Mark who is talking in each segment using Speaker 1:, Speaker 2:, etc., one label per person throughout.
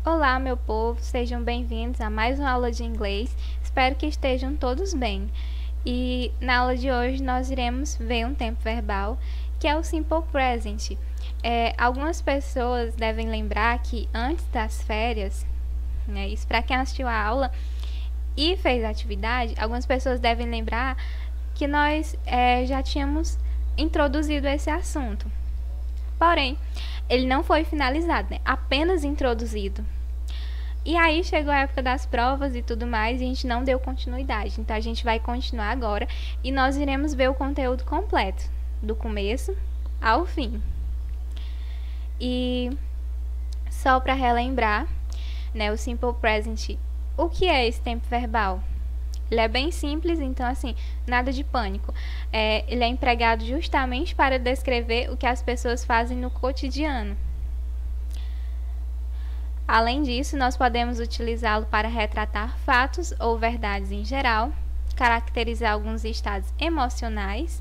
Speaker 1: Olá, meu povo, sejam bem-vindos a mais uma aula de inglês. Espero que estejam todos bem. E na aula de hoje nós iremos ver um tempo verbal, que é o Simple Present. Algumas pessoas devem lembrar que antes das férias, isso para quem assistiu a aula e fez a atividade, algumas pessoas devem lembrar que nós já tínhamos introduzido esse assunto. Porém, ele não foi finalizado, apenas introduzido. E aí chegou a época das provas e tudo mais, e a gente não deu continuidade. Então a gente vai continuar agora e nós iremos ver o conteúdo completo, do começo ao fim. E só para relembrar, o Simple Present, o que é esse tempo verbal? Ele é bem simples, então assim, nada de pânico. Ele é empregado justamente para descrever o que as pessoas fazem no cotidiano. Além disso, nós podemos utilizá-lo para retratar fatos ou verdades em geral, caracterizar alguns estados emocionais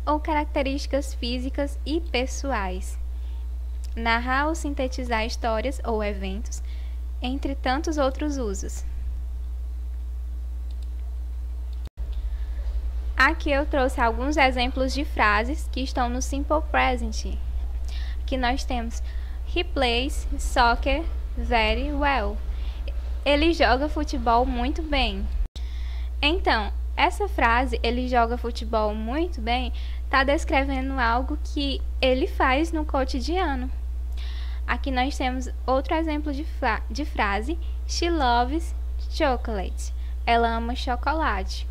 Speaker 1: ou características físicas e pessoais, narrar ou sintetizar histórias ou eventos, entre tantos outros usos. Aqui eu trouxe alguns exemplos de frases que estão no Simple Present. Aqui nós temos: He plays soccer very well. Ele joga futebol muito bem. Então, essa frase, ele joga futebol muito bem, está descrevendo algo que ele faz no cotidiano. Aqui nós temos outro exemplo de frase: She loves chocolate. Ela ama chocolate.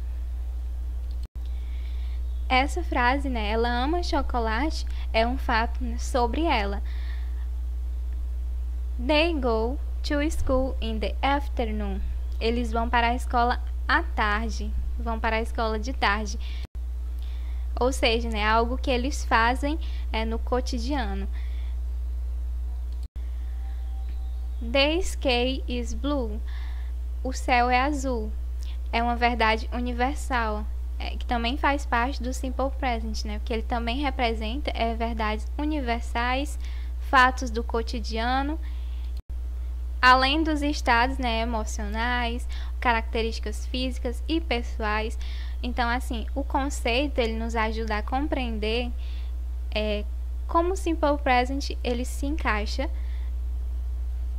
Speaker 1: Essa frase, ela ama chocolate, é um fato sobre ela. They go to school in the afternoon. Eles vão para a escola à tarde, vão para a escola de tarde. Ou seja, algo que eles fazem no cotidiano. The sky is blue. O céu é azul. É uma verdade universal, que também faz parte do Simple Present, porque ele também representa verdades universais, fatos do cotidiano, além dos estados emocionais, características físicas e pessoais. Então, assim, o conceito ele nos ajuda a compreender como o Simple Present ele se encaixa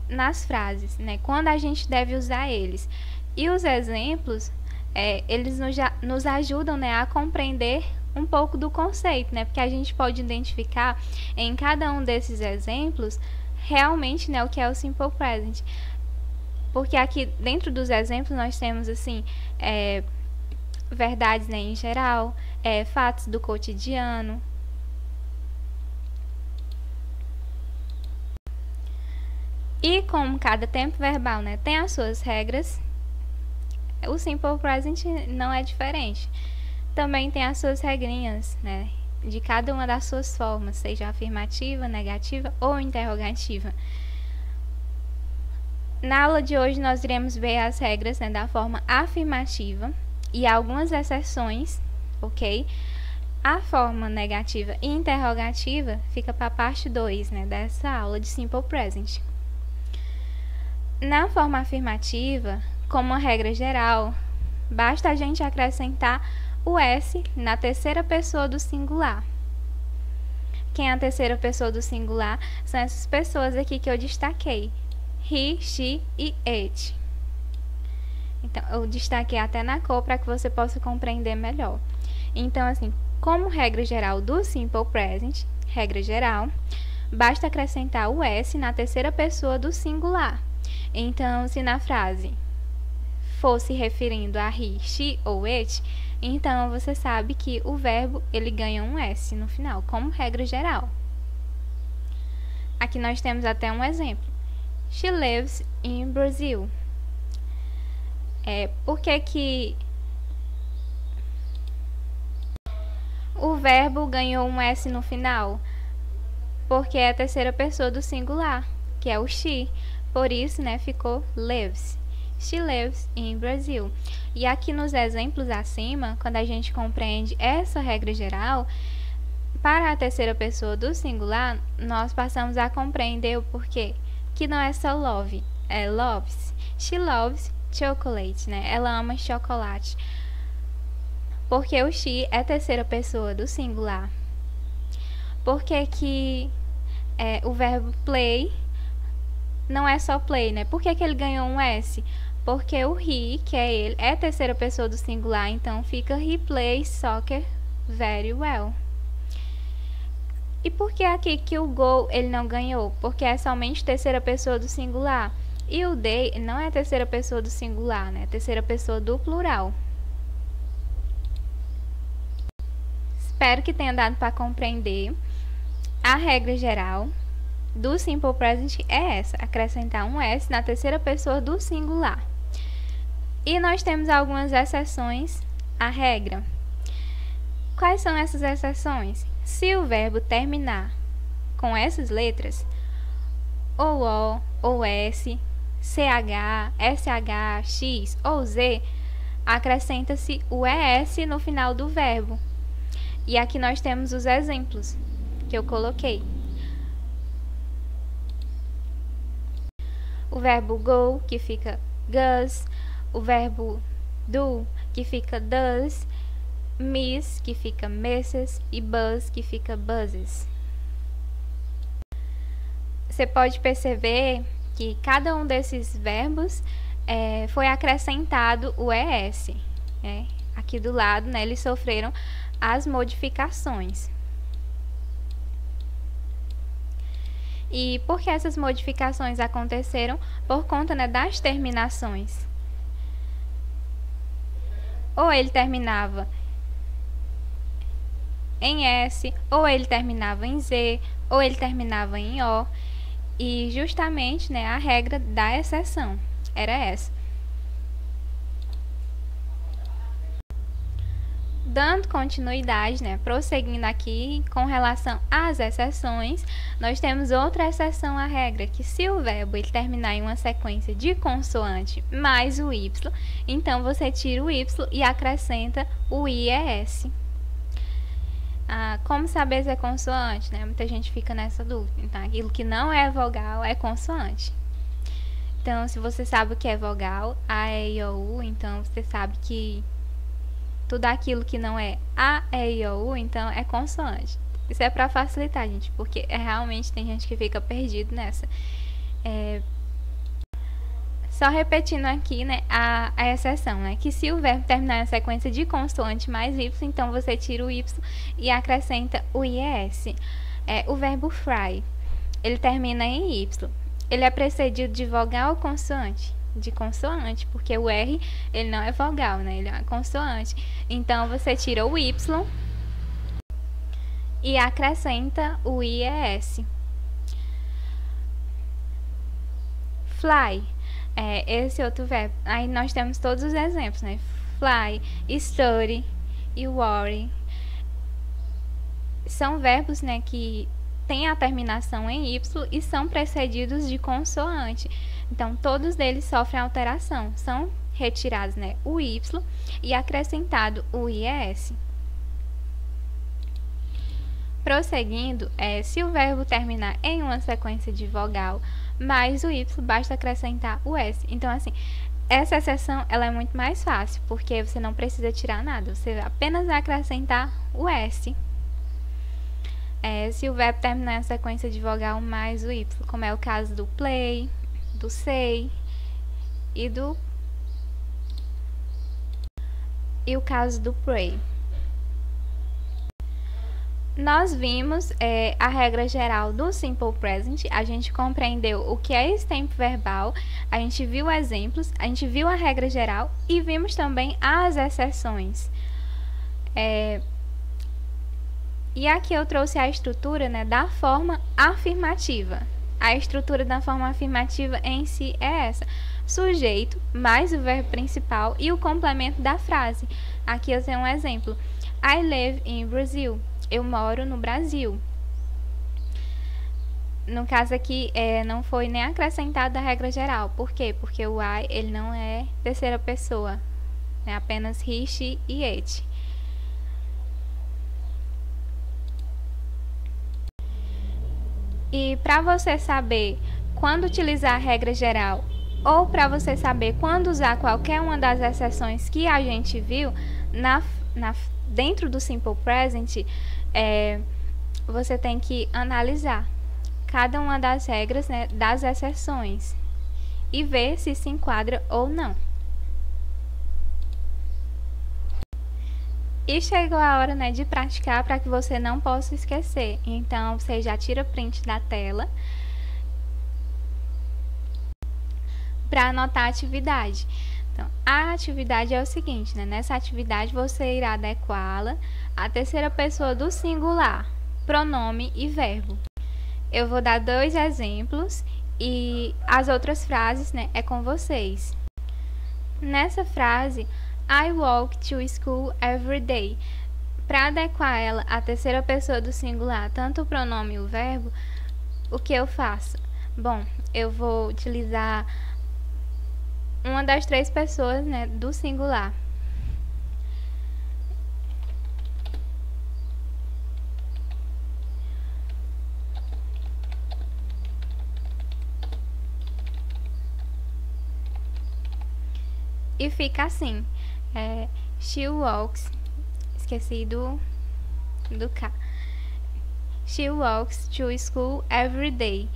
Speaker 1: nas frases, quando a gente deve usar eles. E os exemplos eles nos ajudam a compreender um pouco do conceito, porque a gente pode identificar em cada um desses exemplos realmente o que é o Simple Present. Porque aqui dentro dos exemplos nós temos assim verdades em geral, fatos do cotidiano. E como cada tempo verbal tem as suas regras, o Simple Present não é diferente. Também tem as suas regrinhas, de cada uma das suas formas, seja afirmativa, negativa ou interrogativa. Na aula de hoje nós iremos ver as regras da forma afirmativa e algumas exceções, ok? A forma negativa e interrogativa fica para a parte 2 dessa aula de Simple Present. Na forma afirmativa, como uma regra geral, basta a gente acrescentar o S na terceira pessoa do singular. Quem é a terceira pessoa do singular são essas pessoas aqui que eu destaquei: he, she e it. Então, eu destaquei até na cor para que você possa compreender melhor. Então, assim, como regra geral do Simple Present, regra geral, basta acrescentar o S na terceira pessoa do singular. Então, se na frase fosse referindo a he, she ou it, então você sabe que o verbo ele ganha um S no final, como regra geral. Aqui nós temos até um exemplo. She lives in Brazil. Por que o verbo ganhou um S no final? Porque é a terceira pessoa do singular, que é o she. Por isso, ficou lives. She lives in Brazil. E aqui nos exemplos acima, quando a gente compreende essa regra geral, para a terceira pessoa do singular, nós passamos a compreender o porquê. Que não é só love, é loves. She loves chocolate, né? Ela ama chocolate. Porque o she é terceira pessoa do singular. Por que o verbo play não é só play, né? Por que ele ganhou um S? Porque o he, que é ele, é terceira pessoa do singular, então fica he plays soccer very well. E por que aqui que o go ele não ganhou? Porque é somente terceira pessoa do singular. E o they não é terceira pessoa do singular, né? É terceira pessoa do plural. Espero que tenha dado para compreender. A regra geral do simple present é essa: acrescentar um S na terceira pessoa do singular. E nós temos algumas exceções à regra. Quais são essas exceções? Se o verbo terminar com essas letras, ou O, ou S, CH, SH, X ou Z, acrescenta-se o ES no final do verbo. E aqui nós temos os exemplos que eu coloquei. O verbo go, que fica goes, o verbo do, que fica does, miss, que fica misses, e buzz, que fica buzzes. Você pode perceber que cada um desses verbos foi acrescentado o ES. Aqui do lado, né, eles sofreram as modificações. E por que essas modificações aconteceram? Por conta, né, das terminações. Ou ele terminava em S, ou ele terminava em Z, ou ele terminava em O. E justamente, né, a regra da exceção era essa. Dando continuidade, né, prosseguindo aqui com relação às exceções, nós temos outra exceção à regra, que se o verbo ele terminar em uma sequência de consoante mais o Y, então você tira o Y e acrescenta o IES. Como saber se é consoante, né? Muita gente fica nessa dúvida. Então, aquilo que não é vogal é consoante. Então, se você sabe o que é vogal, A, E, I, O, U, então você sabe que tudo aquilo que não é A, E, I, O, U, então é consoante. Isso é para facilitar, gente, porque realmente tem gente que fica perdido nessa. Só repetindo aqui, né, a exceção, né, que se o verbo terminar em sequência de consoante mais Y, então você tira o Y e acrescenta o IES. O verbo fry, ele termina em Y. Ele é precedido de vogal ou consoante? De consoante, porque o R, ele não é vogal, né, ele é uma consoante. Então, você tira o Y e acrescenta o IES. Fly. Esse outro verbo. Aí nós temos todos os exemplos, né? Fly, study e worry. São verbos, né, que têm a terminação em Y e são precedidos de consoante. Então, todos eles sofrem alteração. São retirados, né, o Y e acrescentado o IES. Prosseguindo, se o verbo terminar em uma sequência de vogal mais o Y, basta acrescentar o S. Então, assim, essa exceção ela é muito mais fácil, porque você não precisa tirar nada, você apenas vai acrescentar o S. Se o verbo terminar em sequência de vogal mais o Y, como é o caso do play, do say e o caso do pray. Nós vimos a regra geral do Simple Present, a gente compreendeu o que é esse tempo verbal, a gente viu exemplos, a gente viu a regra geral e vimos também as exceções. E aqui eu trouxe a estrutura, né, da forma afirmativa. A estrutura da forma afirmativa em si é essa: sujeito mais o verbo principal e o complemento da frase. Aqui eu tenho um exemplo: I live in Brazil. Eu moro no Brasil. No caso aqui, não foi nem acrescentada a regra geral. Por quê? Porque o I, ele não é terceira pessoa. É apenas he, she e it. E para você saber quando utilizar a regra geral ou para você saber quando usar qualquer uma das exceções que a gente viu dentro do Simple Present, você tem que analisar cada uma das regras, né, das exceções e ver se se enquadra ou não. E chegou a hora, né, de praticar para que você não possa esquecer. Então, você já tira print da tela para anotar a atividade. Então, a atividade é o seguinte, né? Nessa atividade você irá adequá-la à terceira pessoa do singular, pronome e verbo. Eu vou dar 2 exemplos e as outras frases, né, é com vocês. Nessa frase, I walk to school every day. Para adequar ela à terceira pessoa do singular, tanto o pronome e o verbo, o que eu faço? Bom, eu vou utilizar uma das 3 pessoas, né, do singular. E fica assim, she walks, esqueci do K. She walks to school every day.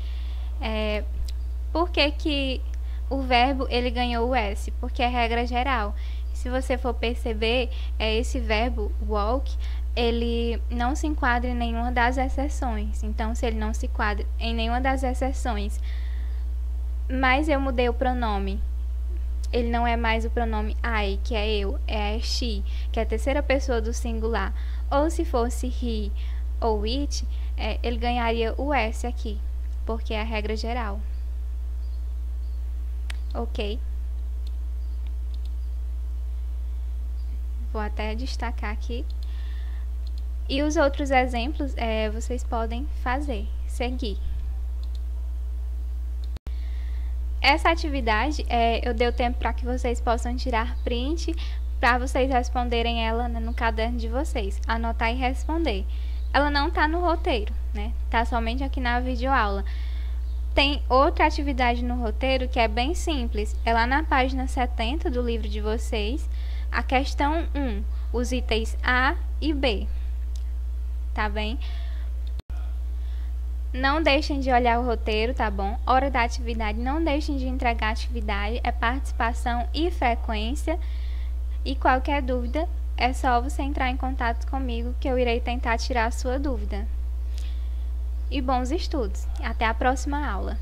Speaker 1: Por que o verbo ele ganhou o S? Porque é regra geral. Se você for perceber, esse verbo walk, ele não se enquadra em nenhuma das exceções. Então, se ele não se enquadra em nenhuma das exceções, mas eu mudei o pronome, ele não é mais o pronome I, que é eu, é she, que é a terceira pessoa do singular. Ou se fosse he ou it, ele ganharia o S aqui, porque é a regra geral. Ok? Vou até destacar aqui. E os outros exemplos vocês podem seguir. Essa atividade, eu dei o tempo para que vocês possam tirar print, para vocês responderem ela, né, no caderno de vocês, anotar e responder. Ela não está no roteiro, né? Está somente aqui na videoaula. Tem outra atividade no roteiro que é bem simples. É lá na página 70 do livro de vocês, a questão 1, os itens A e B. Tá bem? Não deixem de olhar o roteiro, tá bom? Hora da atividade, não deixem de entregar a atividade, é participação e frequência. E qualquer dúvida, é só você entrar em contato comigo que eu irei tentar tirar a sua dúvida. E bons estudos! Até a próxima aula!